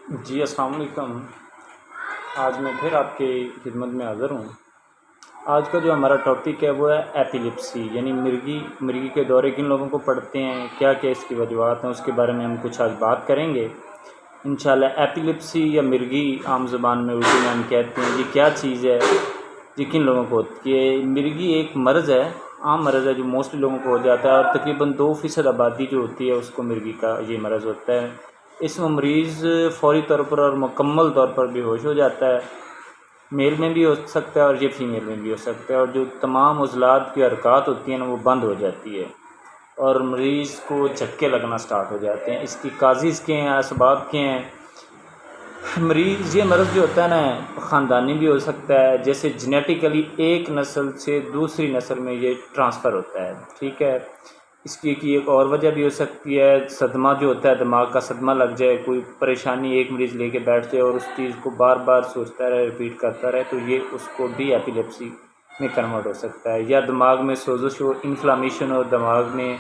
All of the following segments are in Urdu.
جی السلام علیکم۔ آج میں پھر آپ کی خدمت میں حاضر ہوں۔ آج کا جو ہمارا ٹاپک ہے وہ ہے ایپیلیپسی، یعنی مرگی کے دورے کن لوگوں کو پڑتے ہیں، کیا کیا اس کی وجوہات ہیں، اس کے بارے میں ہم کچھ آج بات کریں گے انشاءاللہ۔ ایپیلیپسی یا مرگی عام زبان میں اردو میں ہم کہتے ہیں، یہ کیا چیز ہے، یہ کن لوگوں کو ہوتی ہے۔ مرگی ایک مرض ہے، عام مرض ہے جو موسٹلی لوگوں کو ہو جاتا ہے، اور تقریباً 2% آبادی جو ہوتی ہے اس کو مرگی کا یہ مرض ہوتا ہے۔ اس میں مریض فوری طور پر اور مکمل طور پر بے ہوش ہو جاتا ہے، میل میں بھی ہو سکتا ہے اور یہ فیمیل میں بھی ہو سکتا ہے، اور جو تمام عضلات کی حرکات ہوتی ہیں نا وہ بند ہو جاتی ہے، اور مریض کو جھٹکے لگنا سٹارٹ ہو جاتے ہیں۔ اس کی کازز کیا ہیں، اسباب کیا ہیں۔ یہ مرض جو ہوتا ہے نا خاندانی بھی ہو سکتا ہے، جیسے جینیٹیکلی ایک نسل سے دوسری نسل میں یہ ٹرانسفر ہوتا ہے، ٹھیک ہے۔ اس کی ایک اور وجہ بھی ہو سکتی ہے، صدمہ جو ہوتا ہے، دماغ کا صدمہ لگ جائے، کوئی پریشانی ایک مریض لے کے بیٹھ جائے اور اس چیز کو بار بار سوچتا رہے، ریپیٹ کرتا رہے، تو یہ اس کو بھی ایپیلیپسی میں کنورٹ ہو سکتا ہے۔ یا دماغ میں سوزش ہو، انفلامیشن ہو دماغ میں،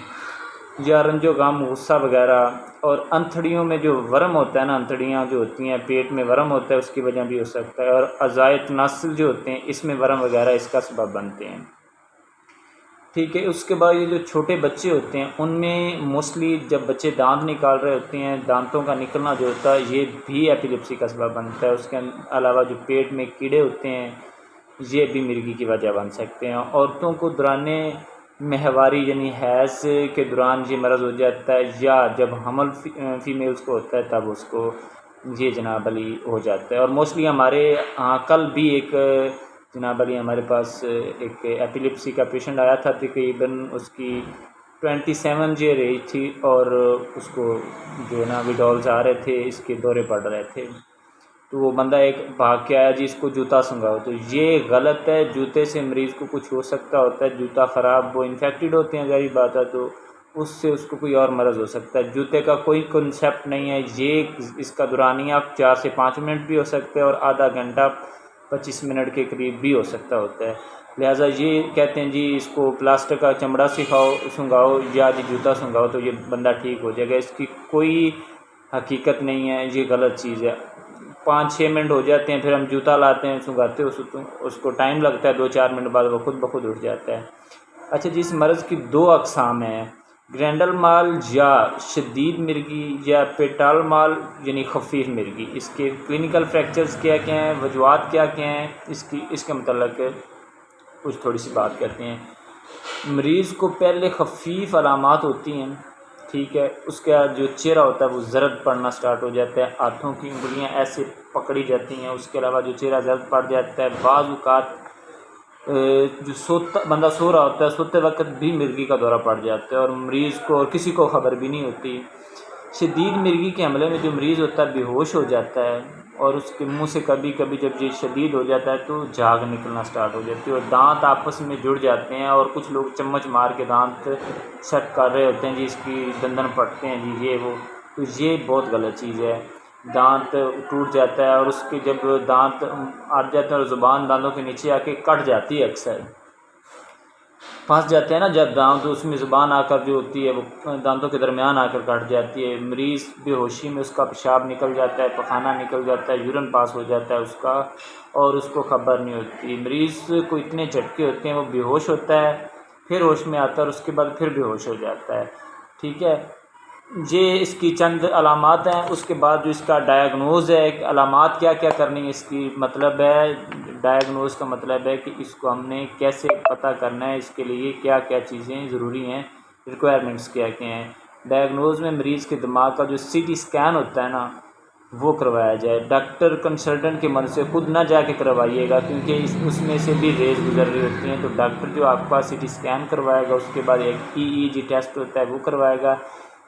یا رنج و غم، غصہ وغیرہ، اور انتھڑیوں میں جو ورم ہوتا ہے نا، انتھڑیاں جو ہوتی ہیں پیٹ میں ورم ہوتا ہے، اس کی وجہ بھی ہو سکتا ہے، اور اعضائے تناسل جو ہوتے ہیں اس میں ورم وغیرہ اس کا سبب بنتے ہیں، ٹھیک ہے۔ اس کے بعد یہ جو چھوٹے بچے ہوتے ہیں ان میں موسٹلی جب بچے دانت نکال رہے ہوتے ہیں، دانتوں کا نکلنا جو ہوتا ہے یہ بھی ایپیلیپسی کا سبب بنتا ہے۔ اس کے علاوہ جو پیٹ میں کیڑے ہوتے ہیں یہ بھی مرگی کی وجہ بن سکتے ہیں۔ عورتوں کو دوران ماہواری یعنی حیض کے دوران یہ مرض ہو جاتا ہے، یا جب حمل فیمیلز کو ہوتا ہے تب اس کو یہ جناب علی ہو جاتا ہے۔ اور موسٹلی ہمارے کل بھی ایک جناب علی ہمارے پاس ایک ایپیلیپسی کا پیشنٹ آیا تھا، تقریباً اس کی 27 ایج رہی تھی، اور اس کو جو نا وڈالز آ رہے تھے، اس کے دورے پڑ رہے تھے، تو وہ بندہ ایک بھاگ کے آیا، جی اس کو جوتا سنگھاؤ، تو یہ غلط ہے۔ جوتے سے مریض کو کچھ ہو سکتا ہوتا ہے، جوتا خراب، وہ انفیکٹڈ ہوتے ہیں ظاہری بات ہے، تو اس سے اس کو کوئی اور مرض ہو سکتا ہے۔ جوتے کا کوئی کنسیپٹ نہیں ہے، یہ اس کا دورانیہ 4 سے 5 منٹ بھی ہو سکتا ہے، اور آدھا گھنٹہ 25 منٹ کے قریب بھی ہو سکتا ہوتا ہے۔ لہٰذا یہ کہتے ہیں جی اس کو پلاسٹک کا چمڑا سنگھاؤ یا جی جوتا سنگھاؤ تو یہ بندہ ٹھیک ہو جائے گا، اس کی کوئی حقیقت نہیں ہے، یہ غلط چیز ہے۔ 5-6 منٹ ہو جاتے ہیں، پھر ہم جوتا لاتے ہیں سنگھاتے اس کو ٹائم لگتا ہے، 2-4 منٹ بعد وہ خود بخود اٹھ جاتا ہے۔ اچھا جی، اس مرض کی 2 اقسام ہیں، گرینڈل مال یا شدید مرگی، یا پیٹال مال یعنی خفیف مرگی۔ اس کے کلینکل فریکچرز کیا کیا ہیں، وجوہات کیا کیا ہیں، اس کے متعلق کچھ تھوڑی سی بات کرتے ہیں۔ مریض کو پہلے خفیف علامات ہوتی ہیں، ٹھیک ہے، اس کا جو چہرہ ہوتا ہے وہ زرد پڑنا سٹارٹ ہو جاتا ہے، ہاتھوں کی انگلیاں ایسے پکڑی جاتی ہیں، اس کے علاوہ جو چہرہ زرد پڑ جاتا ہے، بعض اوقات جو بندہ سو رہا ہوتا ہے سوتے وقت بھی مرگی کا دورہ پڑ جاتا ہے، اور مریض کو اور کسی کو خبر بھی نہیں ہوتی۔ شدید مرگی کے حملے میں جو مریض ہوتا ہے بے ہوش ہو جاتا ہے، اور اس کے منہ سے کبھی کبھی جب یہ شدید ہو جاتا ہے تو جھاگ نکلنا سٹارٹ ہو جاتی ہے، اور دانت آپس میں جڑ جاتے ہیں، اور کچھ لوگ چمچ مار کے دانت سیٹ کر رہے ہوتے ہیں، جی اس کی دندن پٹتے ہیں، جی یہ وہ، تو یہ بہت غلط چیز ہے۔ دانت ٹوٹ جاتا ہے، اور اس کے جب دانت اٹ جاتے ہیں اور زبان دانتوں کے نیچے آ کے کٹ جاتی ہے، اکثر پھنس جاتے ہیں نا جب دانت، اس میں زبان آ کر جو ہوتی ہے وہ دانتوں کے درمیان آ کر کٹ جاتی ہے، مریض بے ہوشی میں اس کا پیشاب نکل جاتا ہے، پخانہ نکل جاتا ہے، یورین پاس ہو جاتا ہے اس کا، اور اس کو خبر نہیں ہوتی۔ مریض کو اتنے جھٹکے ہوتے ہیں، وہ بے ہوش ہوتا ہے، پھر ہوش میں آتا ہے، اور اس کے بعد پھر بے ہوش ہو جاتا ہے، ٹھیک ہے۔ یہ اس کی چند علامات ہیں۔ اس کے بعد جو اس کا ڈائیگنوز ہے، علامات کیا کیا کرنی ہے اس کی، مطلب ہے ڈائیگنوز کا مطلب ہے کہ اس کو ہم نے کیسے پتہ کرنا ہے، اس کے لیے کیا کیا چیزیں ضروری ہیں، ریکوائرمنٹس کیا کیا ہیں۔ ڈائیگنوز میں مریض کے دماغ کا جو سی ٹی اسکین ہوتا ہے نا وہ کروایا جائے، ڈاکٹر کنسلٹنٹ کی مدد سے، خود نہ جا کے کروائیے گا، کیونکہ اس میں سے بھی ریز گزر رہی ہوتی ہیں، تو ڈاکٹر جو آپ کا سی ٹی اسکین کروائے گا، اس کے بعد ایک EEG ٹیسٹ ہوتا ہے وہ کروائے گا۔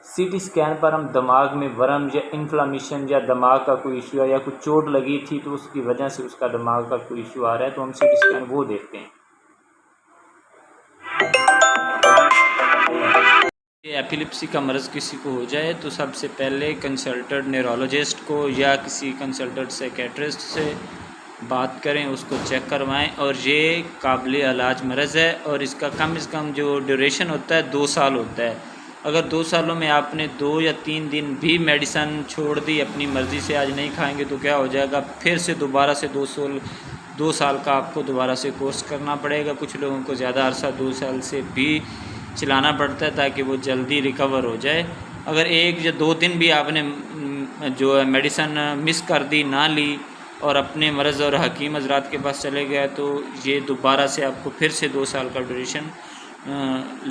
سی ٹی اسکین پر ہم دماغ میں ورم یا انفلامیشن یا دماغ کا کوئی ایشو ہے، یا کوئی چوٹ لگی تھی تو اس کی وجہ سے اس کا دماغ کا کوئی ایشو آ رہا ہے، تو ہم سی ٹی اسکین وہ دیکھتے ہیں۔ ایپیلیپسی کا مرض کسی کو ہو جائے تو سب سے پہلے کنسلٹنٹ نیورولوجسٹ کو یا کسی کنسلٹنٹ سائیکیٹرسٹ سے بات کریں، اس کو چیک کروائیں، اور یہ قابل علاج مرض ہے، اور اس کا کم از کم جو ڈیوریشن ہوتا ہے 2 سال ہوتا ہے، اگر 2 سالوں میں آپ نے 2 یا 3 دن بھی میڈیسن چھوڑ دی اپنی مرضی سے، آج نہیں کھائیں گے تو کیا ہو جائے گا، پھر سے دوبارہ سے 2 سال کا آپ کو دوبارہ سے کورس کرنا پڑے گا۔ کچھ لوگوں کو زیادہ عرصہ 2 سال سے بھی چلانا پڑتا ہے تاکہ وہ جلدی ریکور ہو جائے۔ اگر 1 یا 2 دن بھی آپ نے جو ہے میڈیسن مس کر دی، نہ لی، اور اپنے مرض اور حکیم حضرات کے پاس چلے گئے تو یہ دوبارہ سے آپ کو پھر سے 2 سال کا ڈیوریشن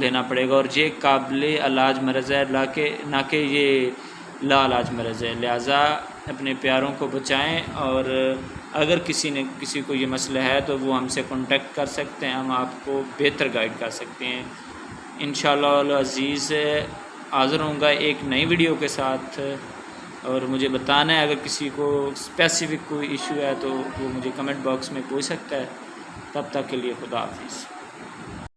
لینا پڑے گا، اور یہ قابل علاج مرض ہے، نہ کہ یہ لا علاج مرض ہے۔ لہٰذا اپنے پیاروں کو بچائیں، اور اگر کسی کو یہ مسئلہ ہے تو وہ ہم سے کانٹیکٹ کر سکتے ہیں، ہم آپ کو بہتر گائیڈ کر سکتے ہیں۔ انشاءاللہ العزیز حاضر ہوں گا ایک نئی ویڈیو کے ساتھ، اور مجھے بتانا ہے اگر کسی کو اسپیسیفک کوئی ایشو ہے تو وہ مجھے کمنٹ باکس میں پوچھ سکتا ہے۔ تب تک کے لیے خدا حافظ۔